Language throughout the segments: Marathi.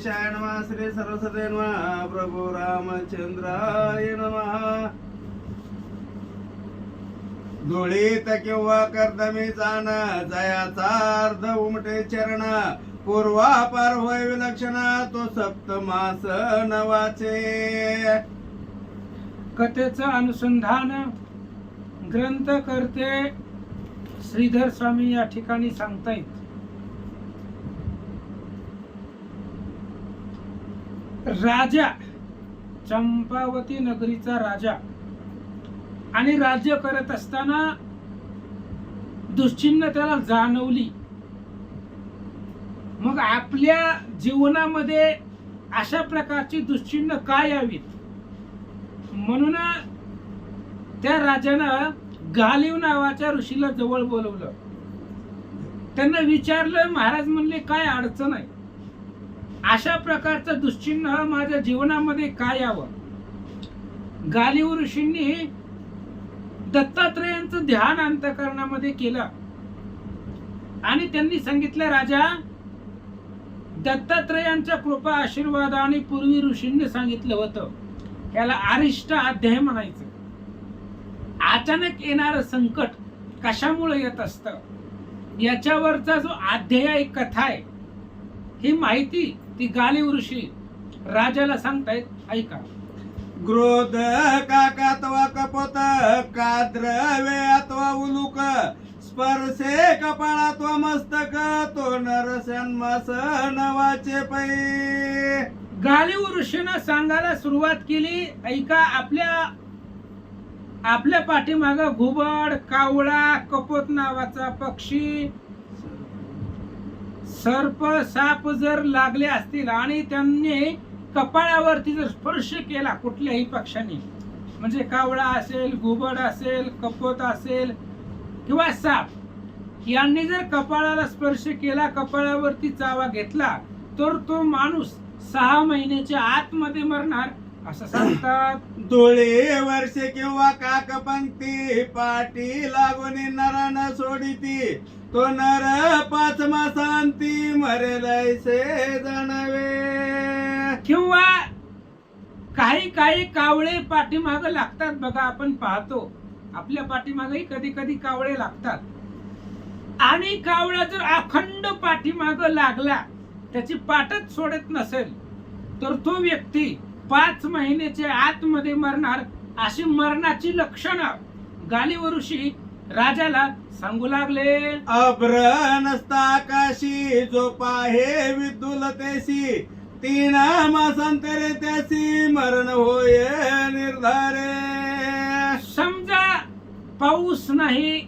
गणेशाय नमः श्री सरस्वती नमः प्रभू रामचंद्राय नमः धुळीत किंवा कर्दमी जाण जयाचा अर्ध उमटे चरण पूर्वापार होय विलक्षण तो सप्तमास नवाचे कथेचं अनुसंधान ग्रंथ करते श्रीधर स्वामी या ठिकाणी सांगतायत. राजा चंपावती नगरीचा राजा आणि राज्य करत असताना दुश्चिन्ह त्याला जाणवली. मग आपल्या जीवनामध्ये अशा प्रकारची दुश्चिन्ह काय यावीत म्हणून त्या राजानं गालिव नावाच्या ऋषीला जवळ बोलवलं. त्यांना विचारलं, महाराज म्हणले काय अडचण आहे, अशा प्रकारचं दुश्चिन्ह माझ्या जीवनामध्ये काय यावं. गालिव ऋषींनी दत्तात्रेयांचं ध्यान अंतःकरणामध्ये केलं आणि त्यांनी सांगितलं, राजा दत्तात्रेयांच्या कृपा आशीर्वादाने पूर्वी ऋषींनी सांगितलं होतं याला अरिष्ट अध्याय म्हणायचं. अचानक येणारं संकट कशामुळे येत असतं याच्यावरचा जो अध्याय कथा आहे ही माहिती ती गालिव ऋषी राजाला सांगतायत. ऐका. क्रोध काकात्वा कपोत काद्रवे अथवा उलुक स्पर्शे कपाळात्वा मस्तक तो नरसन्मास नवाचे पै. गालिव ऋषीनं सांगायला सुरुवात केली. ऐका. आपल्या पाठीमाग घुबड, कावळा, कपोत नावाचा पक्षी, सर्प, साप जर लागले असतील आणि त्यांनी कपाळावरती जर स्पर्श केला कुठल्याही पक्षाने, म्हणजे कावळा असेल, घुबड असेल, कपोत असेल किंवा साप, यांनी जर कपाळाला स्पर्श केला, कपाळावरती चावा घेतला, तर तो माणूस 6 महिन्याच्या आतमध्ये मरणार असं सांगतात. डोळे वर्षे किंवा काक पंक्ती पाठी लागून नरान सोडिती तो नर 5 मासांती मरेल ऐसे जाणावे. किंवा काही कावळे पाठीमाग लागतात बघा. आपण पाहतो आपल्या पाठीमागही कधी कधी कावळे लागतात आणि कावळा जर अखंड पाठीमाग लागला, त्याची पाठच सोडत नसेल, तर तो व्यक्ती 5 महिन्याच्या आतमध्ये मरणार अशी मरणाची लक्षणं गालिव ऋषी राजाला सांगू लागले. अभ्र नसता आकाशी जो पाहे विदुलतेसी 3 मासांतरे त्यासी मरण होय निर्धारे. समजा पाऊस नाही,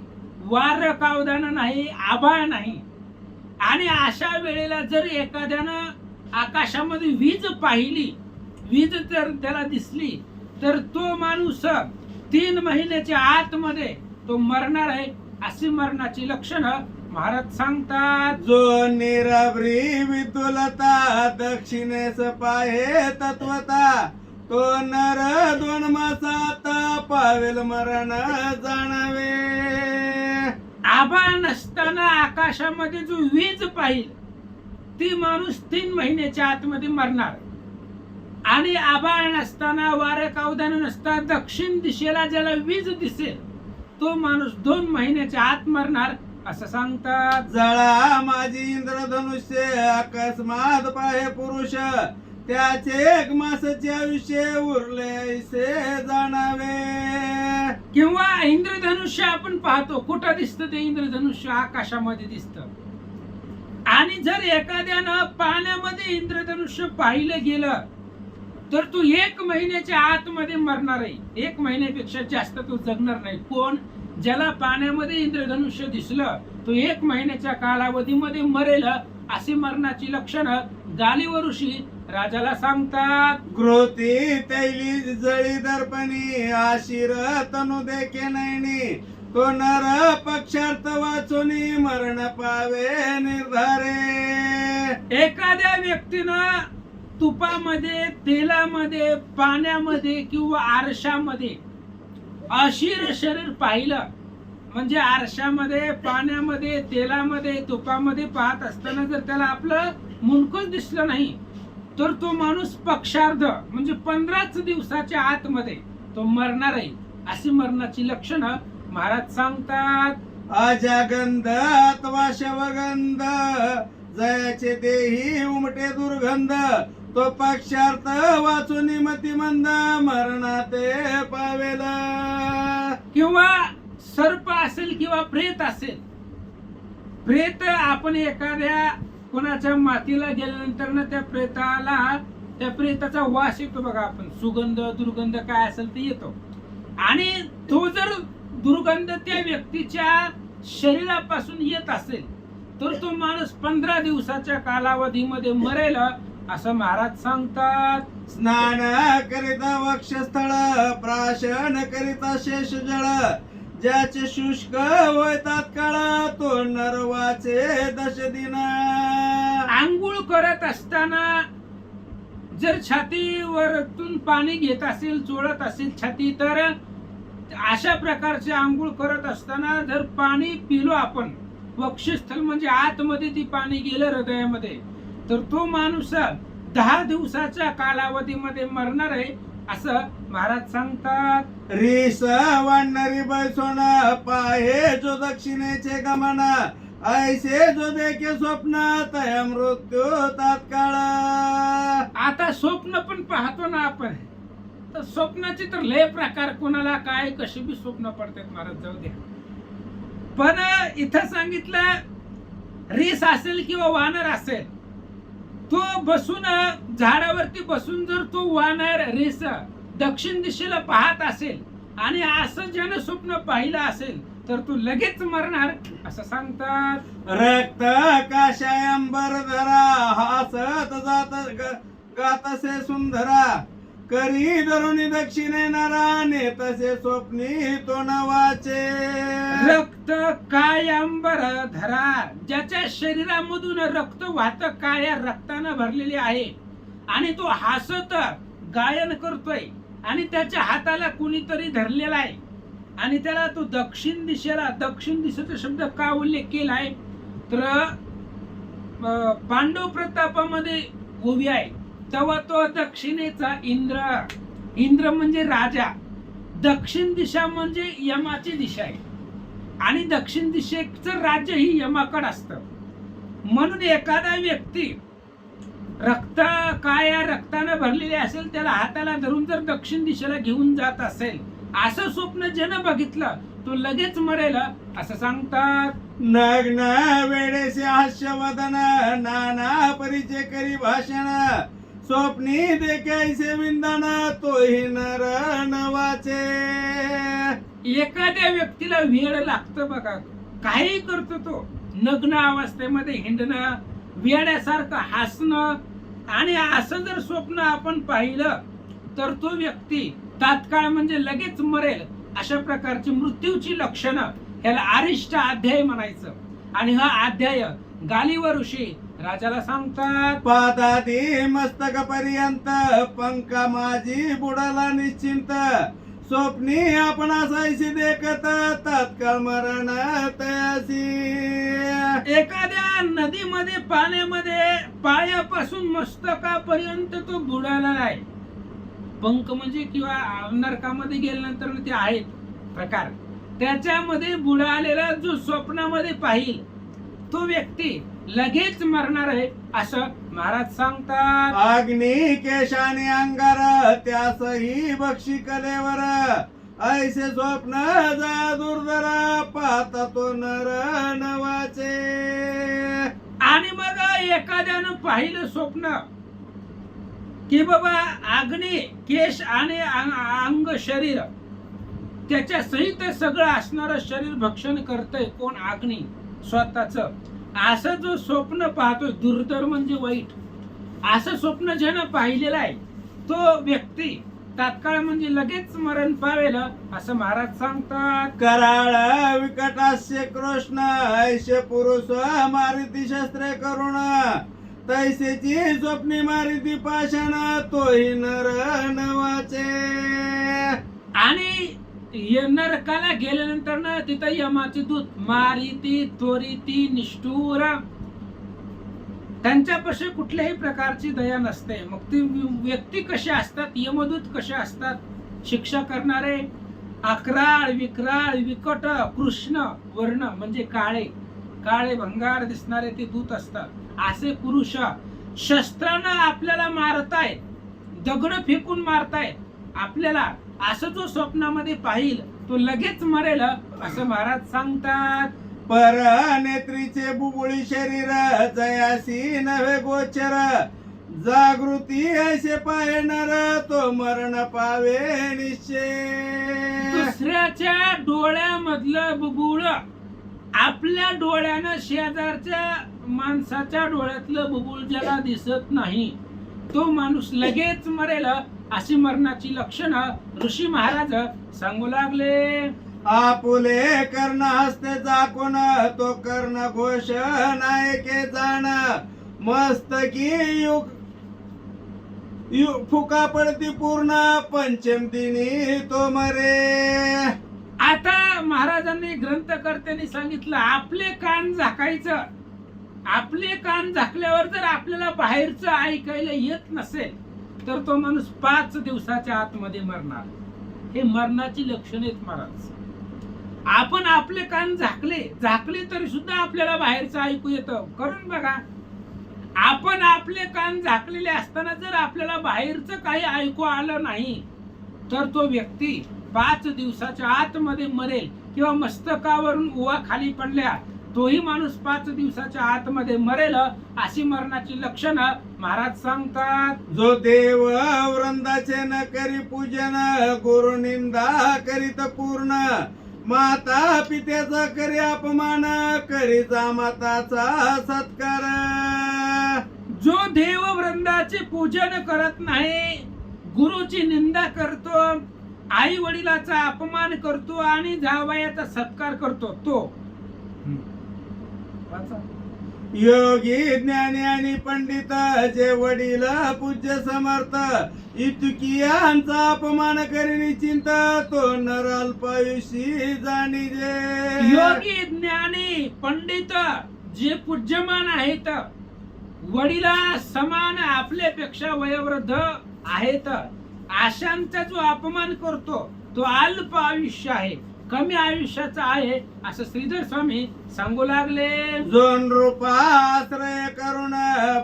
वार कावदान नाही, आभाळ नाही आणि अशा वेळेला जर एखाद्यानं आकाशामध्ये वीज पाहिली, वीज जर त्याला दिसली, तर तो माणूस 3 महिन्याच्या आतमध्ये तो मरणार आहे अशी मरणाची लक्षणं महाराज सांगतात. जो निराब्री विदुलता दक्षिणेस पाहे तत्वता तो नर 2 मासात पावेल मरण जाणावे. आभाळ नसताना आकाशामध्ये जो वीज पाहिल ती माणूस 3 महिन्याच्या आतमध्ये मरणार आणि आभाळ नसताना, वारे कावदान नसता दक्षिण दिशेला ज्याला वीज दिसेल तो माणूस 2 महिन्याच्या आत मरणार असं सांगतात. जळा माझी इंद्रधनुष्य अकस्मात पाहे पुरुष त्याचे 1 मासाचे आयुष्य उरले ऐसे जाणावे. किंवा इंद्रधनुष्य आपण पाहतो, कुठं दिसतं ते इंद्रधनुष्य? आकाशामध्ये दिसतं. आणि जर एखाद्यानं पाण्यामध्ये इंद्रधनुष्य पाहिलं गेलं तर तो 1 महिन्याच्या आतमध्ये मरणार आहे. 1 महिन्यापेक्षा जास्त तो जगणार नाही. कोण? ज्याला पाण्यामध्ये इंद्रधनुष्य दिसलं तो 1 महिन्याच्या कालावधीमध्ये मरेल अशी मरणाची लक्षणं गालिव ऋषी राजाला सांगतात. कृती तैली जळी दर्पणी आशिर तनु देखे नैनी तो नर पक्षार्थ वाचुनी मरण पावे निर्धारे. एखाद्या व्यक्तीनं तुपामध्ये, तेलामध्ये, पाण्यामध्ये किंवा आरशामध्ये अशीर शरीर पाहिलं, म्हणजे आरशामध्ये, पाण्यामध्ये, तेलामध्ये, तुपामध्ये पाहत असताना जर त्याला आपलं मुंडकच दिसलं नाही तर तो माणूस पक्षार्ध म्हणजे 15 दिवसाच्या आतमध्ये तो मरणार आहे. अशी मरणाची लक्षणं महाराज सांगतात. अजागंध अथवा शवगंध जयाचे देही उमटे दुर्गंध तो पक्षार्थ वाचून मतिमंद मरणाते पावेल. किंवा सर्प असेल किंवा प्रेत असेल. प्रेत आपण एखाद्या कोणाच्या मातीला गेल्यानंतर ना त्या प्रेताचा वास येतो बघा. आपण सुगंध दुर्गंध काय असेल ते येतो. आणि तो जर दुर्गंध त्या व्यक्तीच्या शरीरापासून येत असेल तर तो माणूस 15 दिवसाच्या कालावधीमध्ये मरेल असं महाराज सांगतात. स्नान करिता वक्षस्थळ प्राशन करिता शेष जळ ज्याचे शुष्क होय तात्काळ तो नरवाचे 10 दिन. आंघोळ करत असताना जर छातीवरतून पाणी घेत असेल चोळत असेल छाती तर अशा प्रकारचे आंघोळ करत असताना जर पाणी पिलो आपण वक्षस्थल म्हणजे आतमध्ये ती पाणी गेलं हृदयामध्ये तर तो माणूस 10 दिवसाच्या कालावधीमध्ये मरणार आहे असं महाराज सांगतात. रिस वाढणारी बैसोन पाहे जो दक्षिणेचे गमन ऐसे जो देखे स्वप्न तय मृत्यू तात्काळ. आता स्वप्न पण पाहतो ना आपण तर स्वप्नाचे तर लय प्रकार कोणाला काय कसे बी स्वप्न पडतात महाराज जाऊ द्या. पण इथं सांगितलं रेस असेल किंवा वानर असेल तो बसून झाडावरती बसून जर तो वानर रेस दक्षिण दिशेला पाहत असेल आणि असं ज्यानं स्वप्न पाहिलं असेल तर तो लगेच मरणार असं सांगतात. रक्त काशाय अंबर धरा हासत जात गातसे सुंदरा करी धरुणी दक्षिणे नरा नेतसे स्वप्नी तो नवाचे. रक्त काय अंबर धरा ज्याच्या शरीरामधून रक्त वाहत काळ्या रक्तानं भरलेले आहे आणि तो हसत गायन करतोय आणि त्याच्या हाताला कुणीतरी धरलेला आहे आणि त्याला तो दक्षिण दिशेचा शब्द का उल्लेख केलाय तर पांडव प्रतापामध्ये ओवी आहे तेव्हा तो दक्षिणेचा इंद्र म्हणजे राजा. दक्षिण दिशा म्हणजे यमाची दिशा आहे आणि दक्षिण दिशेचं राज्य ही यमाकड असतं. म्हणून एखादा व्यक्ती काळ्या रक्तानं भरलेली असेल त्याला हाताला धरून जर दक्षिण दिशेला घेऊन जात असेल असं स्वप्न ज्यानं बघितलं तो लगेच मरेल असं सांगतात. नग्न वेडेसे हास्यवदन नाना परिचय करी भाषण स्वप्नी देखायचे विंदन तोही नर नवाचे. एखाद्या व्यक्तीला वेळ लागतं बघा काही करतो तो नग्न अवस्थेमध्ये हिंडणं वेड्यासारखं हसणं आणि असं जर स्वप्न आपण पाहिलं तर तो व्यक्ती तात्काळ म्हणजे लगेच मरेल. अशा प्रकारची मृत्यूची लक्षणं ह्याला अरिष्ट अध्याय म्हणायचं. आणि हा अध्याय गालिव ऋषी राजाला सांगतात. पादादी मस्तक पर्यंत पंका माझी बुडाला निश्चिंत स्वप्नी आपण असायची देखत तात्काळ मरण तयासी. एखाद्या नदीमध्ये पाण्यामध्ये पायापासून मस्तकापर्यंत तो बुडाला आहे. पंख म्हणजे किंवा नरकामध्ये गेल्यानंतर ते आहेत प्रकार त्याच्यामध्ये बुडालेला जो स्वप्नामध्ये पाहिल तो व्यक्ती लगेच मरणार आहे असं महाराज सांगतात. अग्नी केशाने अंगार त्यासही बक्षी कलेवर ऐसे स्वप्न जा दुर्धरा पाहता तो नर नवाचे. आणि मग एखाद्यानं पाहिलं स्वप्न की बाबा अग्नी केश आणि अंग शरीर त्याच्या सहित सगळं असणारं शरीर भक्षण करतय कोण अग्नी स्वतःच असं जो स्वप्न पाहतोय दुर्धर म्हणजे वाईट असं स्वप्न ज्यानं पाहिलेलं आहे तो व्यक्ती तात्काळ म्हणजे लगेच मरण पावेल असं महाराज सांगतात. कराळ विकटास्य कृष्ण ऐसे पुरुष मारिती शस्त्रे करुण तैसेची स्वप्नी मारिती पाषाण तोही नर नवाचे. आणि नरकाला गेल्यानंतर ना तिथं यमाचे दूत मारिती त्वरिती निष्ठुर त्यांच्यापाशी कुठल्याही प्रकारची दया नसते. मग ती व्यक्ती कशी असतात, यमदूत कसे असतात, शिक्षा करणारे अकराळ विक्राळ विकट कृष्ण वर्ण म्हणजे काळे काळे भंगार दिसणारे ते दूत असतात. असे पुरुष शस्त्रानं आपल्याला मारतायत, दगड फेकून मारतायत आपल्याला, असं जो स्वप्नामध्ये पाहिल तो लगेच मरेल असं महाराज सांगतात. पर नेत्रीचे बुबुळी शरीर जयासी नव्हे गोचर, जागृती ऐसे पाहे नर तो मरण पावे निश्चय. दुसऱ्याच्या डोळ्यामधलं बुबुळ आपल्या डोळ्यानं शेजारच्या माणसाच्या डोळ्यातलं बुबुळ ज्याला दिसत नाही तो माणूस लगेच मरेल अशी मरणाची लक्षणं ऋषी महाराज सांगू लागले. आपुले कर्ण हस्ते जाकून तो कर्ण घोष नायके जाण, मस्तकी फुका पडती पूर्ण पंचम दिनी तो मरे. आता महाराजांनी ग्रंथकर्त्यांनी सांगितलं आपले कान झाकायचं. आपले कान झाकल्यावर जर आपल्याला बाहेरचं ऐकायला येत नसेल तर तो माणूस 5 दिवसाच्या आतमध्ये मरणार. हे मरणाची लक्षणे आहेत महाराज. आपण आपले कान झाकले तरी सुद्धा आपल्याला बाहेरचं ऐकू येतं. करून बघा. आपण आपले कान झाकलेले असताना जर आपल्याला बाहेरचं काही ऐकू आलं नाही तर तो व्यक्ती 5 दिवसाच्या आतमध्ये मरेल. किंवा मस्तकावरून उवा खाली पडल्या तोही माणूस 5 दिवसाच्या आतमध्ये मरेल अशी मरणाची लक्षणं महाराज सांगतात. जो देव वृंदाचे न करी पूजन, गुरु निंदा करीत पूर्ण, माता पित्याचा करी अपमान, करीचा माताचा सत्कार. जो देव वृंदाचे पूजन करत नाही, गुरुची निंदा करतो, आई वडिलाचा अपमान करतो आणि जावयाचा सत्कार करतो तो योगी ज्ञानी आणि पंडित जे वडील पूज्य समर्थ, इतुकियांचा अपमान करी निश्चिंत, तो नर अल्पायुषी जाणीजे. योगी ज्ञानी पंडित जे पूज्यमान आहेत, वडिला समान आपल्यापेक्षा वयोवृद्ध आहेत, अशांचा जो अपमान करतो तो अल्प आयुष्य आहे, कमी आयुष्याचा आहे असं श्रीधर स्वामी सांगू लागले. जोन रूपाश्रय करुण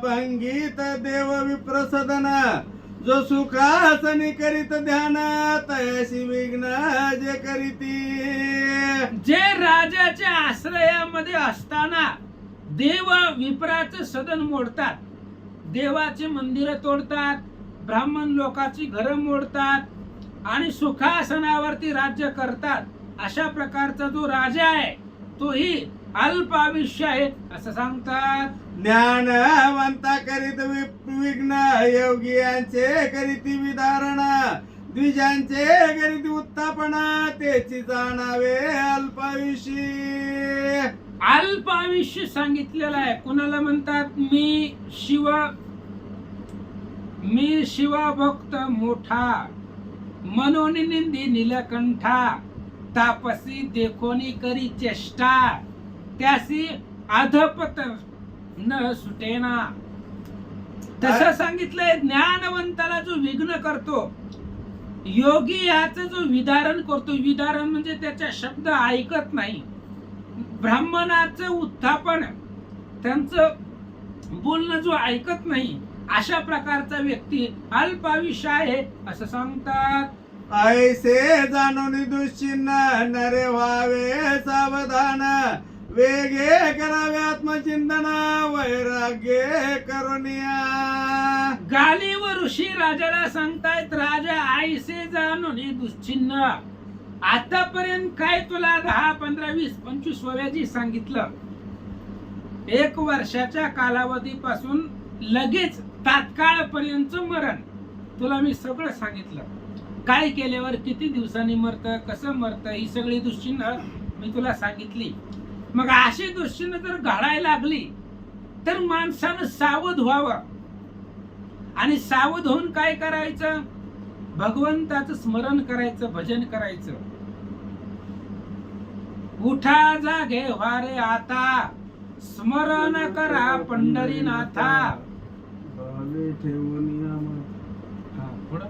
भंगीत देव विप्रसदन, जो सुखासनी करीत ध्यान, तयाशी विघ्न जे करीती. जे राजाच्या आश्रयामध्ये असताना देव विप्राचं सदन मोडतात, देवाचे मंदिर तोडतात, ब्राह्मण लोकांची घरं मोडतात आणि सुखासनावरती राज्य करतात, अशा प्रकारचा जो राजा आहे तोही अल्प आयुष्य आहे असं सांगतात. ज्ञानवंता करीत विघ्न, योगियांचे करीती विधारण, द्विजांचे करीती उत्थापन, त्याची जाणावे अल्पायुषी. अल्प आयुष्य सांगितलेलं आहे. कुणाला म्हणतात मी शिव भक्त मोठा, मनोनिंदी नीलकंठा, तापसी देखोनी करी चेष्टा, त्यासी अधपत न सुटेना. तसं सांगितलंय. ज्ञानवंताला जो विघ्न करतो, योगी याचं जो विदारण करतो, विदारण म्हणजे त्याचा शब्द ऐकत नाही, ब्राह्मणाचं उत्थापन, त्यांचं बोलणं जो ऐकत नाही, अशा प्रकारचा व्यक्ती अल्प आयुष्य आहे असं सांगतात. ऐसे जाणून दुश्चिन्ह नरे व्हावे सावधान, वेगे करावे आत्मचिंतन, वैराग्य करुनिया. गालीवर ऋषी राजाला सांगतायत, राजा ऐसे जाणून दुश्चिन्ह. आतापर्यंत काय तुला 10, 15, 20, 25 वयाची सांगितलं. 1 वर्षाच्या कालावधीपासून लगेच तात्काळ पर्यंत मरण तुला मी सगळं सांगितलं. काय केल्यावर किती दिवसांनी मरतं, कसं मरतं, ही सगळी दुश्चिन्ह मी तुला सांगितली. मग अशी दुश्चिन्ह जर घडायला लागली तर माणसानं सावध व्हावं. आणि सावध होऊन काय करायचं? भगवंताचं स्मरण करायचं, भजन करायचं. उठा जागे व्हा रे आता, स्मरण करा पंढरीनाथा. भावे ठेवून हा, पुढं.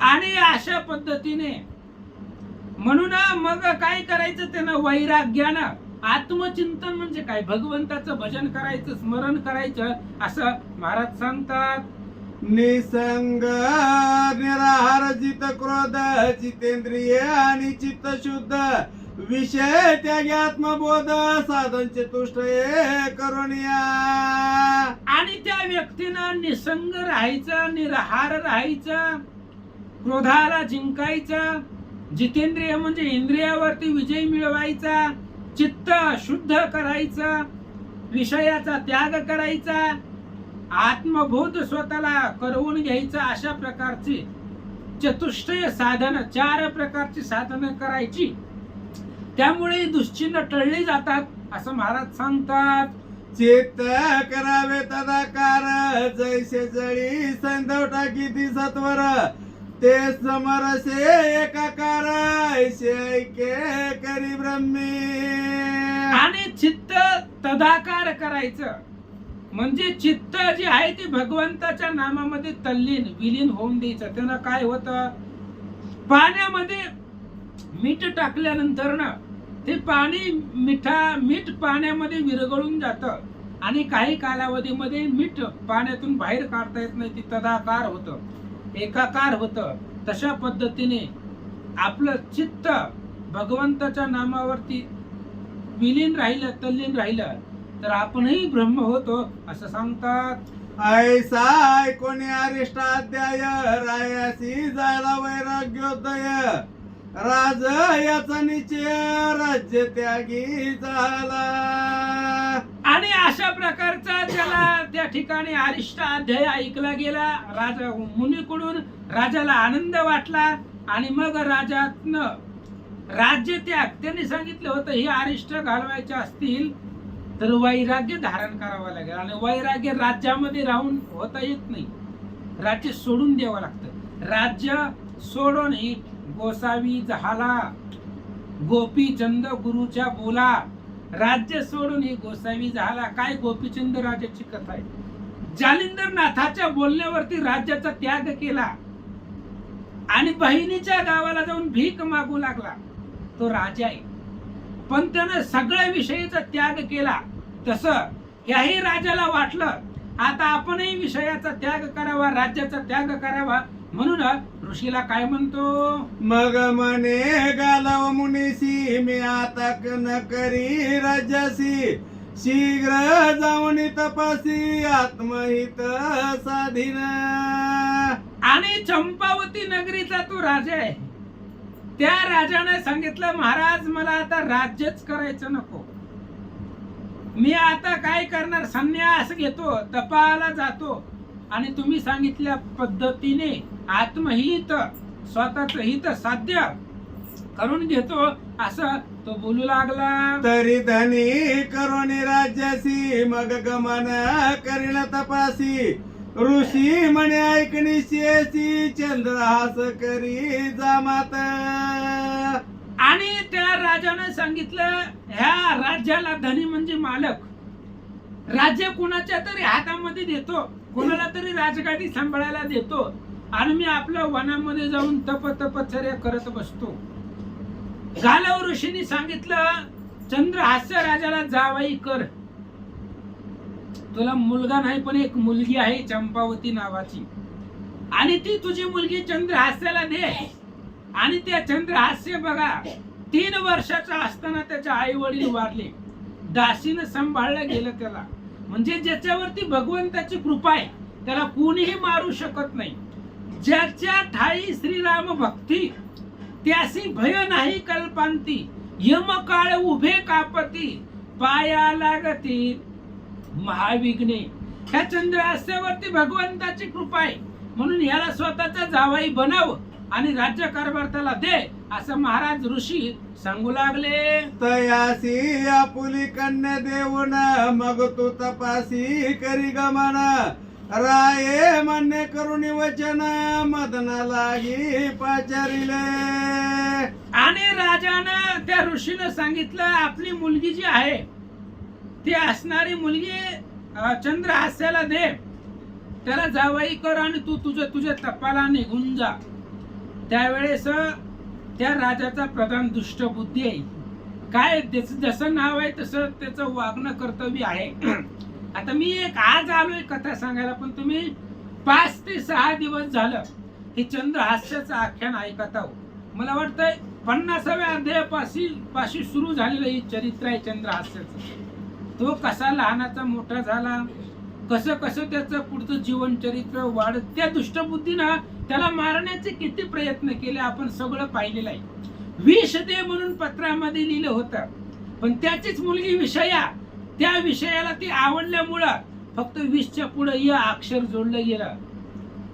आणि अशा पद्धतीने म्हणून मग काय करायचं त्यानं वैराग्यानं आत्मचिंतन म्हणजे काय, भगवंताचं भजन करायचं, स्मरण करायचं असं महाराज सांगतात. निसंग निराहार जित क्रोध जितेंद्रिय आणि चित्त शुद्ध विषय त्यागी आत्मबोध साधन चतुष्ट करुणिया. आणि त्या व्यक्तीनं निसंग राहायचं, निराहार राहायचं, क्रोधाला जिंकायचं, जितेंद्रिय म्हणजे इंद्रियावरती विजय मिळवायचा, चित्त शुद्ध करायचं, विषयाचा त्याग करायचा, आत्मबोध स्वतःला करवून घ्यायचा. अशा प्रकारची चतुष्टय साधन, 4 प्रकारची साधनं करायची. त्यामुळे दुश्चिन्ह टळली जातात असं महाराज सांगतात. चित्त करावे तदाकार जैसे जळी सैंधव टाकी ती सत्वर ते समरसे एकाकार ऐसे ऐके करी ब्रह्मी. आणि चित्त तदाकार करायचं म्हणजे चित्त जे आहे ते भगवंताच्या नामामध्ये तल्लीन विलीन होऊन द्यायचं. त्यानं काय होतं, पाण्यामध्ये मीठ टाकल्यानंतर ना ते पाणी मीठ पाण्यामध्ये विरघळून जातं आणि काही कालावधीमध्ये मीठ पाण्यातून बाहेर काढता येत नाही. ते तदाकार होतं, एकाकार होतं. तशा पद्धतीने आपलं चित्त भगवंताच्या नामावरती विलीन राहिलं, तल्लीन राहिलं तर आपणही ब्रह्म होतो असं सांगतात. ऐसा कोणी अरिष्टाध्याय रायासी जायला वैराग्योदय राज याचा निश्चय राज्य त्यागी झाला. आणि अशा प्रकारचा त्याला त्या ठिकाणी अरिष्ट अध्याय ऐकला गेला. राजा मुनीकडून राजाला आनंद वाटला आणि मग राजातनं राज्य त्याग त्यांनी सांगितलं होतं, हे अरिष्ट घालवायचे असतील तर वैराग्य धारण करावं लागेल. आणि वैराग्य राज्यामध्ये राहून होता येत नाही, राज्य सोडून द्यावं लागतं. राज्य सोडून ही गोसावी झाला, गोपीचंद गुरुच्या बोला. राज्य सोडून ही गोसावी झाला. काय गोपीचंद राजाची कथा आहे. जालिंदर नाथाच्या बोलण्यावरती राज्याचा त्याग केला आणि बहिणीच्या गावाला जाऊन भीक मागू लागला. तो राजा आहे पण त्यानं सगळ्या विषयाचा त्याग केला. तसं याही राजाला वाटलं आता आपणही विषयाचा त्याग करावा, राज्याचा त्याग करावा. म्हणून ऋषीला काय म्हणतो, मग म्हणे गालाव मुनीसी मी आता न करी राज्यासी शीघ्र जाऊन तपासी आत्महित साधीन. आणि चंपावती नगरीचा तो राजा आहे. त्या राजाने सांगितलं, महाराज मला आता राज्यच करायचं नको, मी आता काय करणार, संन्यास घेतो, तपाला जातो आणि तुम्ही सांगितल्या पद्धतीने आत्महित स्वतःच हित साध्य करून घेतो असं तो बोलू लागला. तरी धनी करोनी राज्यासी मग गमन करीन तपासी ऋषी म्हणे ऐकणी शेसी चंद्रहास करी जामात. आणि त्या राजाने सांगितलं, ह्या राज्याला धनी म्हणजे मालक, राज्य कुणाच्या तरी हातामध्ये देतो, कोणाला तरी राजगादी सांभाळायला देतो आणि मी आपल्या वनामध्ये जाऊन तपश्चर्या करत बसतो. गालव ऋषींनी सांगितलं, चंद्रहास्य राजाला जावई कर, तुला मुलगा नाही पण एक मुलगी आहे चंपावती नावाची आणि ती तुझी मुलगी चंद्रहास्याला दे. आणि त्या चंद्रहास्य बघा 3 वर्षाचा असताना त्याचे आई वडील वारले, दासीनं सांभाळलं गेलं त्याला. म्हणजे ज्याच्यावरती भगवंताची कृपा आहे त्याला कोणीही मारू शकत नाही. ज्याच्या ठाई श्रीराम भक्ती त्यासी भय नाही कल्पांती यम काळ उभे कापती पाया लागती महाविघ्ने. ह्या चंद्रहास्यावरती भगवंताची कृपा आहे म्हणून ह्याला स्वतःचा जावई बनव आणि राज्य कारभार त्याला दे असं महाराज ऋषी सांगू लागले. तयासी आपुली कन्या देऊन मग तू तपासी करी गमन राये मान्य करून वचन मदना लागी पाचारिले. आणि राजानं त्या ऋषीनं सांगितलं आपली मुलगी जी आहे ती असणारी मुलगी चंद्रहास्याला दे, त्याला जावई कर आणि तू तुझ्या तपाला निघून जा. त्यावेळेस त्या राजाचा प्रधान दुष्ट बुद्धी आहे. काय जसं नाव आहे तसं त्याचं वागणं कर्तव्य आहे. आता मी एक आज आलोय कथा सांगायला, पण तुम्ही 5 ते 6 दिवस झालं हे चंद्रहास्याचं आख्यान ऐकत आहो. मला वाटतंय 50व्या अध्यायापाशी सुरू झालेलं हे चरित्र आहे चंद्रहास्याचं. तो कसा लहानाचा मोठा झाला, कसं त्याचं पुढचं जीवन चरित्र वाढत, त्या दुष्टबुद्धीनं त्याला मारण्याचे किती प्रयत्न केले आपण सगळं पाहिलेलं आहे. विष दे म्हणून पत्रामध्ये लिहिलं होतं, पण त्याचीच मुलगी विषया, त्या विषयाला ती आवडल्यामुळं फक्त 20च्या पुढे या अक्षर जोडलं गेलं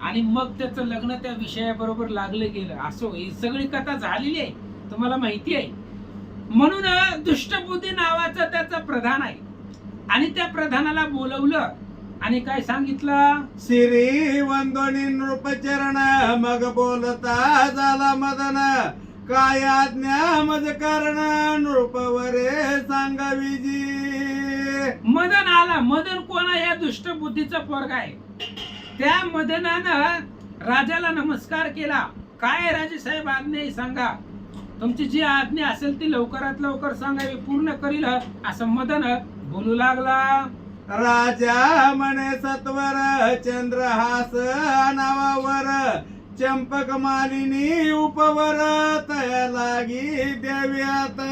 आणि मग त्याचं लग्न त्या विषयाबरोबर लागलं गेलं. असो ही सगळी कथा झालेली आहे, तुम्हाला माहिती आहे. म्हणून दुष्टबुद्धी नावाचा त्याचा प्रधान आहे आणि त्या प्रधानाला बोलवलं आणि काय सांगितलं, श्री वंदोनी नृपचरण मग बोलता झाला मदन, काय आज्ञा मज कारण नृपवरे सांगावी जी. मदन आला. मदन कोण आहे? या दुष्ट बुद्धीचा पोरगा आहे. त्या मदनानं राजाला नमस्कार केला. काय राजे साहेब आज्ञा आहे सांगा, तुमची जी आज्ञा असेल ती लवकरात लवकर सांगावी, पूर्ण करील असं मदन बोलू लागला. राजा म्हणे सत्वर चंद्रहास नावावर, चंपक मालिनी उपवर तया लागी देवी आता.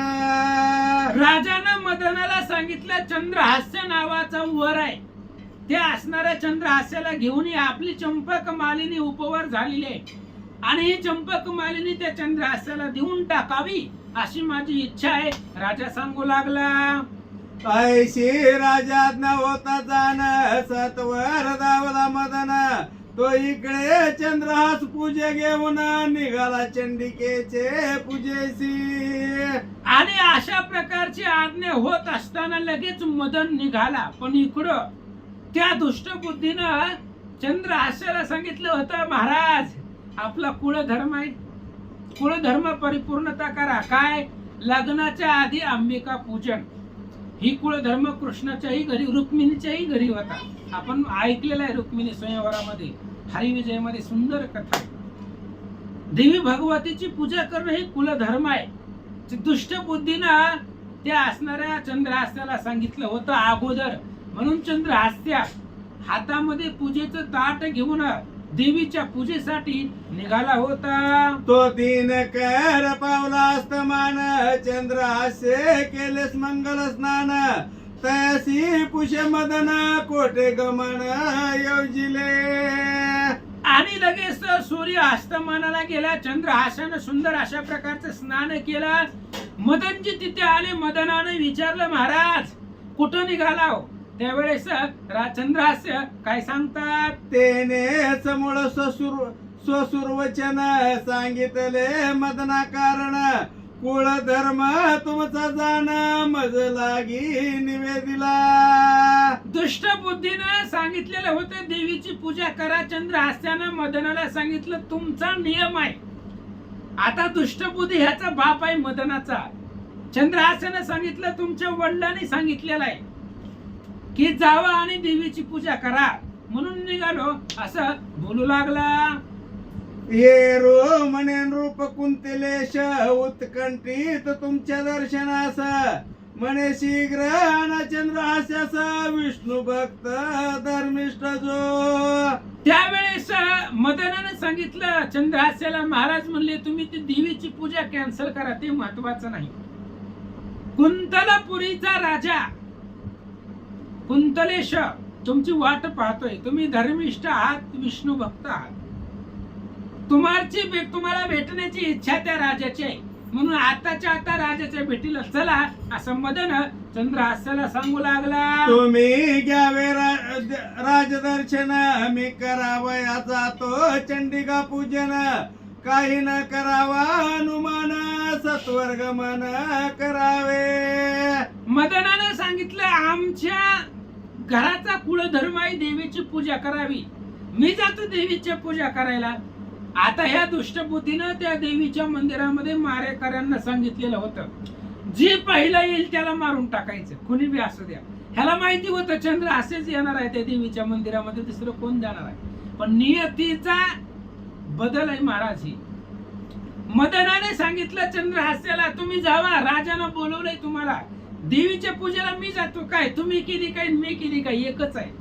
राजानं मदनाला सांगितलं चंद्रहास्य नावाचा वर आहे, ते असणाऱ्या चंद्रहास्याला घेऊन ये. आपली चंपक मालिनी उपवर झालेली आहे आणि ही चंपक मालिनी त्या चंद्रहास्याला देऊन टाकावी अशी माझी इच्छा आहे. राजा सांगू लागला. ऐशी राजाज्ञा होता जाण, सत्वर दावला मदन, तो इकडे चंद्रहास पूजे घेऊन निघाला चंडिकेचे पूजेसी. आणि अशा प्रकारची आज्ञा होत असताना लगेच मदन निघाला. पण इकडं त्या दुष्ट बुद्धीनं चंद्रहास्याला सांगितलं होतं, महाराज आपला कुळधर्म आहे, कुळधर्म परिपूर्णता करा. काय? लग्नाच्या आधी अंबिका पूजन. ही कुळधर्म कृष्णाच्याही घरी, रुक्मिणीच्याही घरी होता. आपण ऐकलेलं आहे रुक्मिणी स्वयंवरामध्ये, हरिविजय मध्ये सुंदर कथा आहे. देवी भगवतीची पूजा करणं हे कुलधर्म आहे. दुष्ट बुद्धीनं त्या असणाऱ्या चंद्रहास्याला सांगितलं होतं अगोदर. म्हणून चंद्रहास्या हातामध्ये पूजेचं ताट घेऊन देवीच्या पूजेसाठी निघाला होता. तो दिन कर पावला अस्तमान, चंद्रहास्य केलेस मंगल स्नान, तयासी पुष्य मदन कोटे गमन योजिले. आणि लगेच सूर्य अस्तमानाला गेला. चंद्रहास्यानं सुंदर अशा प्रकारचं स्नान केलं. मदनजी तिथे आले. मदनाने विचारलं, महाराज कुठं निघाला हो? त्यावेळेस चंद्रहास्य काय सांगतात, तेने समूळ स्वसुरवचन सांगितले मदना कारण, कुळ धर्म तुमचा जाण मज लागी निवेदिला. दुष्ट बुद्धीनं सांगितलेलं होतं देवीची पूजा करा. चंद्रहास्यानं मदनाला सांगितलं तुमचा नियम आहे. आता दुष्ट बुद्धी ह्याचा बाप आहे मदनाचा. चंद्रहास्यानं सांगितलं तुमच्या वडिलांनी सांगितलेलं आहे की जावा आणि देवीची पूजा करा, म्हणून निघालो असं बोलू लागला. ये रो म्हणे नृप कुंतलेश उत्कंठित तुमच्या दर्शनास, म्हणे शीघ्र चंद्रहास्यास विष्णू भक्त धर्मिष्ठ जो. त्यावेळेस मदनानं सांगितलं चंद्रहास्याला, महाराज म्हणले तुम्ही ती देवीची पूजा कॅन्सल करा, ते महत्वाचं नाही. कुंतलपुरीचा राजा कुंतलेश तुमची वाट पाहतोय. तुम्ही धर्मिष्ठ आहात, विष्णू भक्त आहात. तुम्हाला भेटण्याची इच्छा त्या राजाची आहे, म्हणून आताच्या आता राजाच्या भेटीला चला असं मदन चंद्रहास्याला सांगू लागला. तुम्ही घ्यावे राजदर्शन, मी करावया जातो चंडिका पूजन, काही न करावा हनुमान सत्वर्गमन करावे. मदनानं सांगितलं आमच्या घराचा कुळधर्म आहे देवीची पूजा करावी. मी जातो देवीची पूजा करायला. आता ह्या दुष्टबुद्धीनं त्या देवीच्या मंदिरामध्ये मारेकऱ्यांना सांगितलेलं होतं, जे पहिला येईल त्याला मारून टाकायचं, कुणी बी असू द्या. ह्याला माहिती होतं चंद्र असेच येणार आहे त्या देवीच्या मंदिरामध्ये, दुसरं कोण जाणार आहे. पण नियतीचा बदल आहे महाराज. ही मदनाने सांगितलं चंद्रहास्याला, तुम्ही जावा, राजानं बोलवलंय तुम्हाला, देवीच्या पूजेला मी जातो. काय तुम्ही केली काय मी केली काय एकच आहे,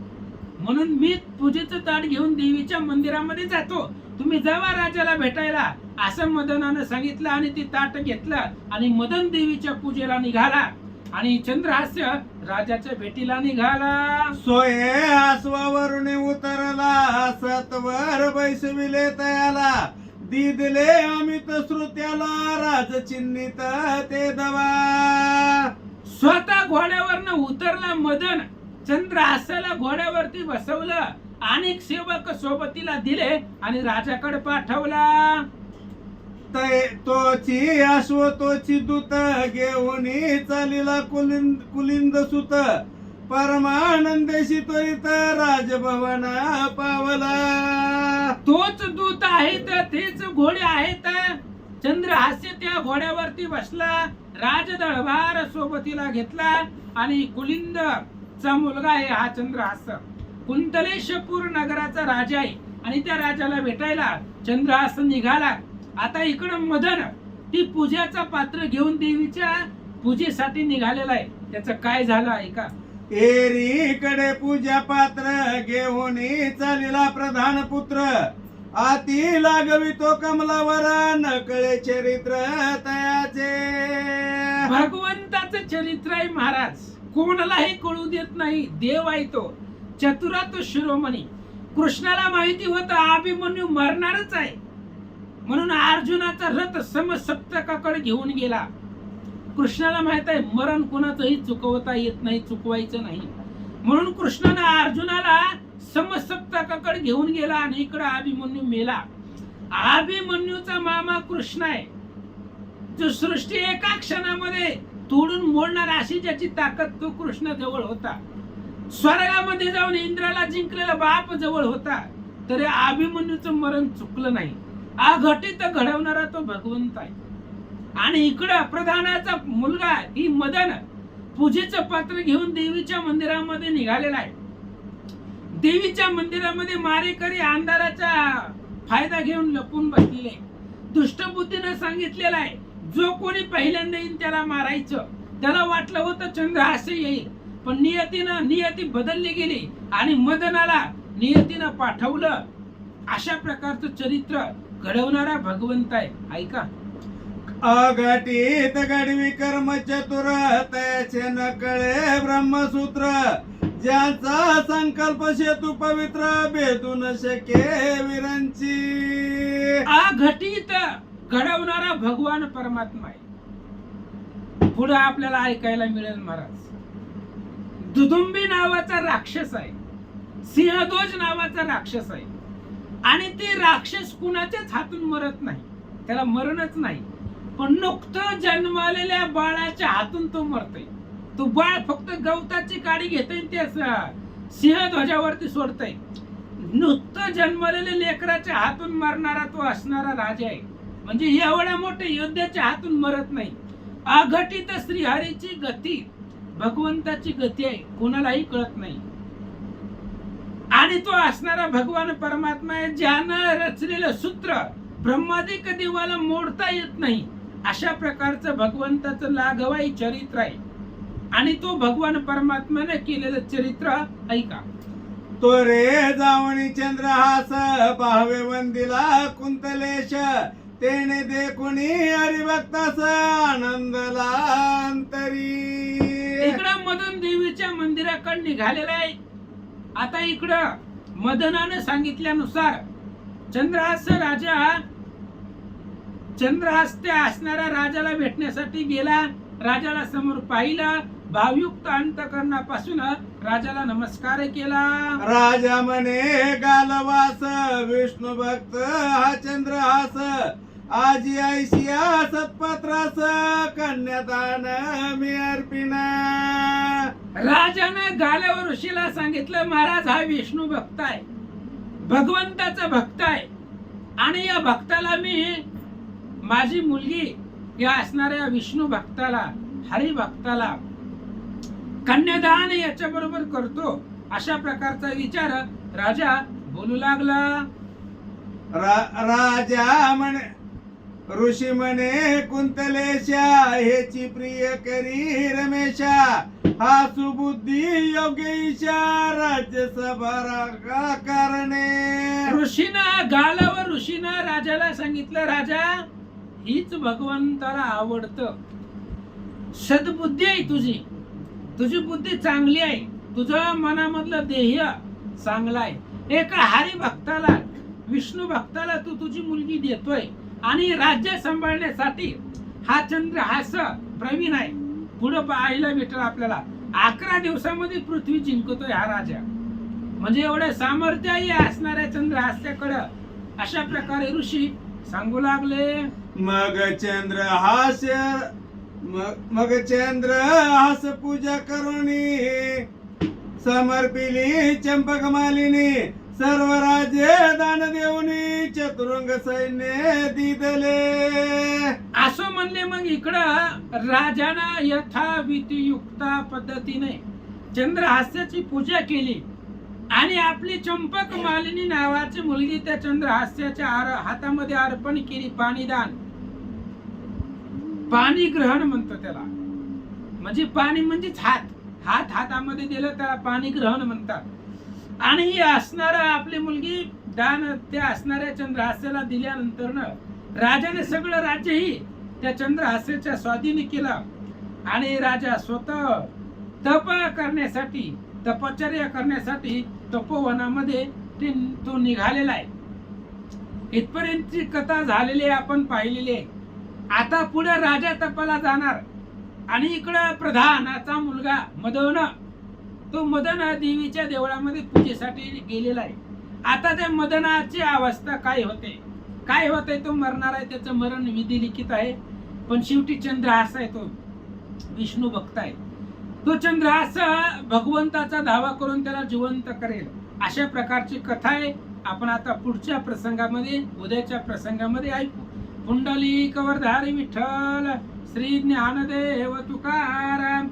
म्हणून मी पूजेचं ताट घेऊन देवीच्या मंदिरामध्ये जातो, तुम्ही जावा राजाला भेटायला, असं मदनानं सांगितलं. आणि ती ताट घेतलं आणि मदन देवीच्या पूजेला निघाला आणि चंद्रहास्य राजाच्या भेटीला निघाला. सोये आसवावरून उतरला, सतवर बैसविले तयाला, दिदले अमित श्रुत्याला, राजचिन्हित ते दवा. स्वतः घोड्यावरनं उतरला मदन, चंद्रहास्याला घोड्यावरती बसवलं, अनेक सेवक सोबतीला दिले आणि राजाकडे पाठवला. तोची अश्व तोची दूत, घेऊन चालीला कुलिंद सुत, परमानंदेशी त्वरित राजभवन पावला. तोच दूत आहेत, तेच घोडे आहेत. चंद्रहास्य त्या घोड्यावरती बसला, राजदरबार सोबतीला घेतला आणि कुलिंद चा मुलगा आहे हा चंद्रहास्य. कुंतलेशपूर नगराचा राजा आहे आणि त्या राजाला भेटायला चंद्रहास्य निघाला. आता इकडं मदन ती पूजेचा पात्र घेऊन देवीच्या पूजेसाठी निघालेला आहे. त्याचं काय झालं ऐका. एरीकडे पूजा पात्र घेऊन चालीला प्रधान पुत्र, आती लागवितो कमलावर, नकळे चरित्र तयाचे. भगवंताचं चरित्र आहे महाराज, कोणालाही कळू देत नाही. देव आहे तो, चतुरा तो शिरोमणी. कृष्णाला माहिती होतं अभिमन्यू मरणारच आहे, म्हणून अर्जुनाचा रथ समसप्तकाकडे घेऊन गेला. कृष्णाला माहित आहे मरण कोणाचंही चुकवता येत नाही, चुकवायचं नाही, म्हणून कृष्णाने अर्जुनाला समसप्तकाकडे घेऊन गेला आणि इकडे अभिमन्यू मेला. अभिमन्यूचा मामा कृष्ण आहे, जो सृष्टी एका क्षणामध्ये तोडून मोडणार अशी ज्याची ताकद, तो कृष्ण जवळ होता. स्वर्गामध्ये जाऊन इंद्राला जिंकलेला बाप जवळ होता, तरी अभिमन्यूचं मरण चुकलं नाही. अघटित घडवणारा तो भगवंत आहे. आणि इकडं प्रधानाचा मुलगा ही मदन पूजेचं पात्र घेऊन देवीच्या मंदिरामध्ये निघालेला आहे. देवीच्या मंदिरामध्ये मारेकरी अंधाराचा फायदा घेऊन लपून बसलेले. दुष्टबुद्धीनं सांगितलेलं आहे, जो कोणी पहिल्यांदा येईल त्याला मारायचं. त्याला वाटलं होतं चंद्रहास्य येईल, पण नियती बदलली गेली आणि मदनाला नियतीनं पाठवलं. अशा प्रकारचं चरित्र घडवणारा भगवंत आहे. ऐका. अघटित घडवी कर्म चतुर, त्याचे नकळे ब्रह्मसूत्र, ज्याचा संकल्प सेतू पवित्र, भेदू न शके वीरांची. अघटित घडवणारा भगवान परमात्मा आहे. पुढे आपल्याला ऐकायला मिळेल महाराज, दुदुंबी नावाचा राक्षस आहे, सिंहध्वज नावाचा राक्षस आहे. आणि ते राक्षस कुणाच्याच हातून मरत नाही, त्याला मरणच नाही, पण नुकतं जन्मलेल्या बाळाच्या हातून तो मरतोय. तो बाळ फक्त गवताची काडी घेतोय, ते सिंहध्वजावरती सोडतोय. नुकतं जन्मलेल्या लेकराच्या हातून मरणारा तो असणारा राजा आहे. म्हणजे एवढ्या मोठ्या योद्ध्याच्या हातून मरत नाही. अघटित श्रीहरीची गती भगवंताची गती आहे, कोणालाही कळत नाही. आणि तो असणारा भगवान परमात्मा आहे, ज्यानं रचलेलं सूत्र ब्रह्मादिक देवाला मोडता येत नाही. अशा प्रकारचं भगवंताचं लाघवाई चरित्र आहे. आणि तो भगवान परमात्म्याने केलेलं चरित्र ऐका. तो रे जावणी चंद्रहास, पाहावे वंदिला कुंतलेश, तेने देखुनी हरिभक्तास आनंदला अंतरी. इकडं मदन देवीच्या मंदिराकडे निघालेला आहे. आता इकडं मदनाने सांगितल्यानुसार चंद्रहास्य असणाऱ्या राजाला भेटण्यासाठी गेला. राजाला समोर पाहिलं, भावयुक्त अंतकरणापासून राजाला नमस्कार केला. राजा म्हणे गालवास, विष्णू भक्त हा चंद्रहास, आजी ऐशिया सत्पात्रास, कन्यादान मी अर्पिना. राजानं गाल्यावर ऋषीला सांगितलं, महाराज हा विष्णू भक्त आहे, भगवंताचा भक्त आहे, आणि या भक्ताला मी माझी मुलगी या असणाऱ्या विष्णू भक्ताला, हरिभक्ताला कन्यादान याच्या बरोबर करतो. अशा प्रकारचा विचार राजा बोलू लागला. राजा म्हणे, ऋषी म्हणे, कुंतलेशा हेची प्रिय करी रमेशा, हा सुबुद्धी योग्य ईशा राज्यसभा करणे. गालावर ऋषीनं राजाला सांगितलं, राजा हीच भगवंताला आवडतं, सद्बुद्धी आहे तुझी, तुझी बुद्धी चांगली आहे, तुझं मनामधलं ध्येय चांगलं आहे. एका हरिभक्ताला, विष्णू भक्ताला तू तुझी मुलगी देतोय, आणि राज्य सांभाळण्यासाठी हा चंद्रहास प्रवीण आहे. पुढे पाहायला भेटेल आपल्याला 11 दिवसामध्ये पृथ्वी जिंकतोय हा राजा. म्हणजे एवढं सामर्थ्य असणाऱ्या चंद्रहास्याकडं. अशा प्रकारे ऋषी सांगू लागले. मग चंद्रहास पूजा करुणी समर्पिली चंपक मालिनी, सर्व राज्य दान देऊनी चतुरंग सैन्य दिदले. असं म्हणले. मग इकडं राजानं यथाविधियुक्त पद्धतीने चंद्रहास्याची पूजा केली, आणि आपली चंपक मालिनी नावाची मुलगी त्या चंद्रहास्याच्या हातामध्ये अर्पण केली. पाणीदान, पाणी ग्रहण म्हणतो त्याला. म्हणजे पाणी म्हणजेच हात हातामध्ये दिलं त्याला पाणी ग्रहण म्हणतात. आणि ही असणारा आपली मुलगी दान त्या असणाऱ्या चंद्रहास्याला दिल्यानंतर राजाने सगळं राज्यही त्या चंद्रहास्याच्या स्वाधीन केलं. आणि राजा स्वतः तपश्चर्या करण्यासाठी तपोवनामध्ये तो निघालेला आहे. इथपर्यंतची कथा झालेली आहे, आपण पाहिलेली आहे. आता पुढे राजा तपाला जाणार, आणि इकडं प्रधानाचा मुलगा मदन, तो मदन देवीच्या देवळामध्ये पूजेसाठी गेलेला आहे. आता त्या मदनाची अवस्था काय होते तो मरणार आहे, त्याचं मरण विधी लिखित आहे. पण शेवटी चंद्रहास आहे, तो विष्णू भक्त आहे. तो चंद्रहास भगवंताचा धावा करून त्याला जिवंत करेल. अशा प्रकारची कथा आहे. आपण आता पुढच्या प्रसंगामध्ये, उद्याच्या प्रसंगामध्ये ऐकू. पुंडलिक वरधारी विठ्ठल, श्री ज्ञानदेव तुकाराम.